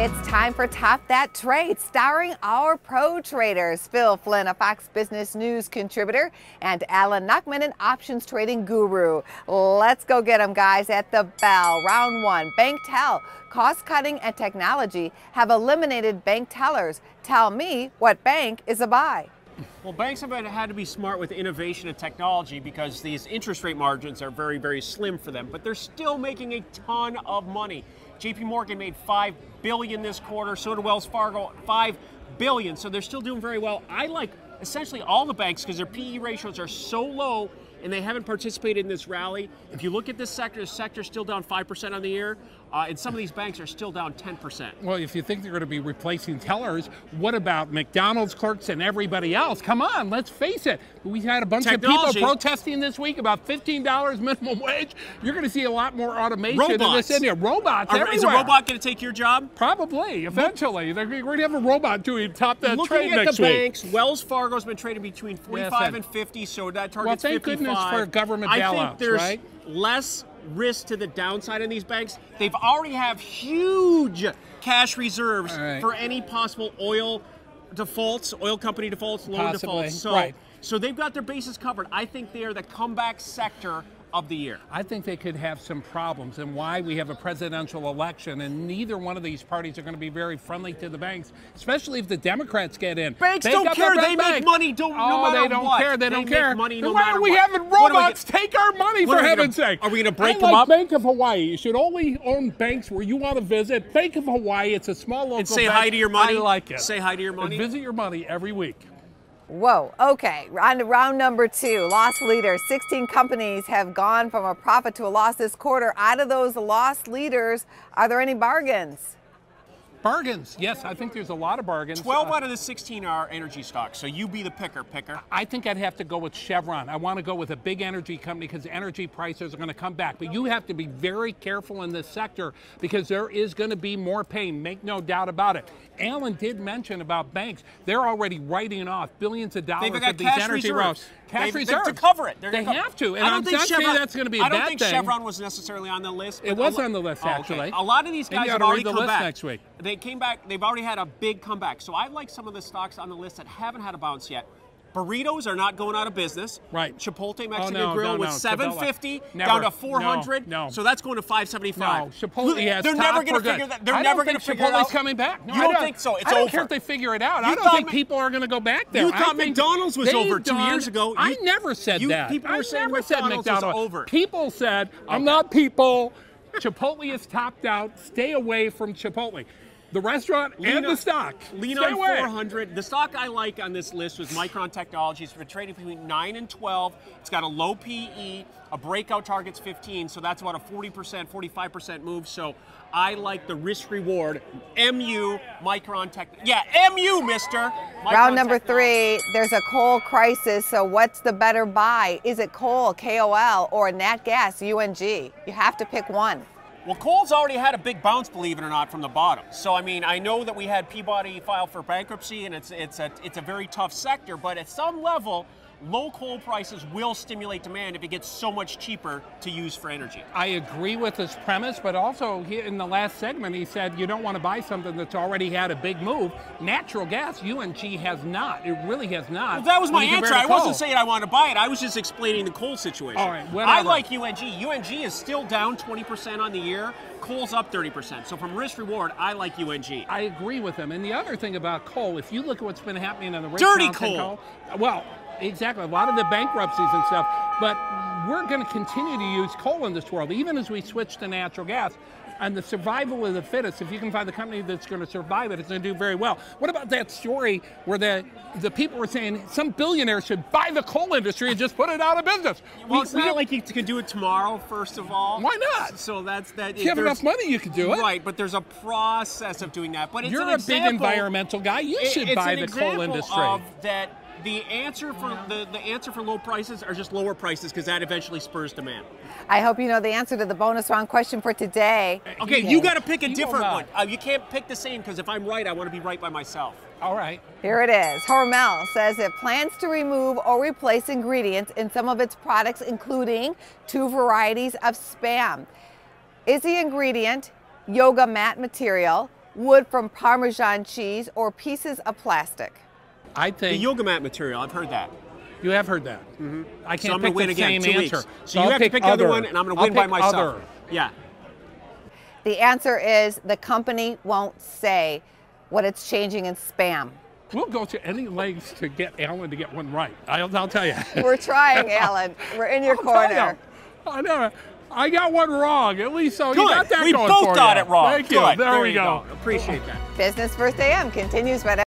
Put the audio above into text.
It's time for Top That Trade, starring our pro traders, Phil Flynn, a Fox Business News contributor, and Alan Nachman, an options trading guru. Let's go get them, guys, at the bell. Round one, bank tell. Cost cutting and technology have eliminated bank tellers. Tell me what bank is a buy. Well, banks have had to be smart with innovation and technology because these interest rate margins are very, very slim for them, but they're still making a ton of money. JP Morgan made $5 billion this quarter, so did Wells Fargo, $5 billion, so they're still doing very well. I like essentially all the banks because their PE ratios are so low and they haven't participated in this rally. If you look at this sector, the sector's still down 5% on the year, and some of these banks are still down 10%. Well, if you think they're going to be replacing tellers, what about McDonald's clerks and everybody else? Come on, let's face it. We had a bunch of people protesting this week about $15 minimum wage. You're going to see a lot more automation in this area. Robots everywhere. Is a robot going to take your job? Probably, eventually. They're going to have a robot doing Top That Trade next week. Looking at the banks, Wells Fargo's been trading between 45 and 50, so that target's 55. Well, thank goodness for government bailouts, I think there's right? less risk to the downside in these banks. They've already have huge cash reserves for any possible oil defaults, oil company defaults, loan defaults. So they've got their bases covered. I think they are the comeback sector of the year. I think they could have some problems, and why we have a presidential election, and neither one of these parties are going to be very friendly to the banks, especially if the Democrats get in. Banks don't care. They make money. No matter they don't what. care. They don't care. Money then no why matter are we what. having robots take our money, for heaven's sake? Are we going to break them up? Bank of Hawaii. You should only own banks where you want to visit. Bank of Hawaii. It's a small local and say bank. Hi to your money. I like it. Say hi to your money. And visit your money every week. Whoa, okay, on to round number two, loss leaders. 16 companies have gone from a profit to a loss this quarter. Out of those loss leaders, are there any bargains? Bargains, yes, I think there's a lot of bargains. 12 out of the 16 are energy stocks, so you be the picker. I think I'd have to go with Chevron. I want to go with a big energy company because energy prices are going to come back. But you have to be very careful in this sector because there is going to be more pain, make no doubt about it. Alan did mention about banks. They're already writing off billions of dollars of these energy reserves. Cash reserves. To cover it. They have to. And I don't think that's going to be a bad thing. I don't think Chevron was necessarily on the list. It was on the list, actually. A lot of these guys have already come back. Next week. They came back. They've already had a big comeback. So I like some of the stocks on the list that haven't had a bounce yet. Burritos are not going out of business. Right. Chipotle Mexican Grill was $7.50 down to $400. No. So that's going to $5.75. No, Chipotle has They're never going to figure that. They're never going to figure it out. Chipotle's coming back. No, you don't think so? It's over. I don't care if they figure it out. I don't think people are going to go back there. You thought McDonald's was over 2 years ago. I never said that. People were saying McDonald's was over. People said, I'm not people. Chipotle is topped out. Stay away from Chipotle. The restaurant and the stock. Lean on 400. The stock I like on this list was Micron Technologies. We're trading between 9 and 12. It's got a low PE. A breakout target's 15, so that's about a 40%, 45% move. So I like the risk reward. MU Micron Tech. Yeah, MU, mister. Round number three, there's a coal crisis. So what's the better buy? Is it coal, KOL, or nat gas, UNG? You have to pick one. Well, coal's already had a big bounce, believe it or not, from the bottom. So, I mean, I know that we had Peabody file for bankruptcy, and it's a very tough sector, but at some level, low coal prices will stimulate demand if it gets so much cheaper to use for energy. I agree with his premise, but also in the last segment he said you don't want to buy something that's already had a big move. Natural gas, UNG has not. It really has not. Well, that was my answer. I wasn't saying I want to buy it. I was just explaining the coal situation. All right, whatever. I like UNG. UNG is still down 20% on the year. Coal's up 30%. So from risk reward, I like UNG. I agree with him. And the other thing about coal, if you look at what's been happening on the dirty coal. Well, exactly, a lot of the bankruptcies and stuff, but we're going to continue to use coal in this world, even as we switch to natural gas. And the survival of the fittest, if you can find the company that's going to survive it, it's going to do very well. What about that story where the people were saying some billionaire should buy the coal industry and just put it out of business? Well, it's not like you can do it tomorrow, first of all. Why not? So that's that. If you have enough money, you can do it. Right, but there's a process of doing that. But it's You're a big environmental guy. You should buy the coal industry. Of that. The answer for the answer for low prices are just lower prices because that eventually spurs demand. I hope you know the answer to the bonus round question for today. Okay, you got to pick a different one. You can't pick the same because if I'm right, I want to be right by myself. All right. Here it is. Hormel says it plans to remove or replace ingredients in some of its products, including 2 varieties of Spam. Is the ingredient yoga mat material, wood from Parmesan cheese, or pieces of plastic? I The think yoga mat material, I've heard that. you have heard that. I So can't I'm pick gonna win the again, same 2 answer. weeks. So I'll you have to pick the other other. one, and I'm gonna I'll win by pick myself. other. Yeah. The answer is the company won't say what it's changing in spam. We'll go to any lengths to get Alan to get one right. I'll tell you. We're trying, Alan. We're in your corner. I know. I got one wrong. At least so you Good. got that We going both for got you. it wrong. Thank you. Good. There we you go. Appreciate that. Business First AM continues right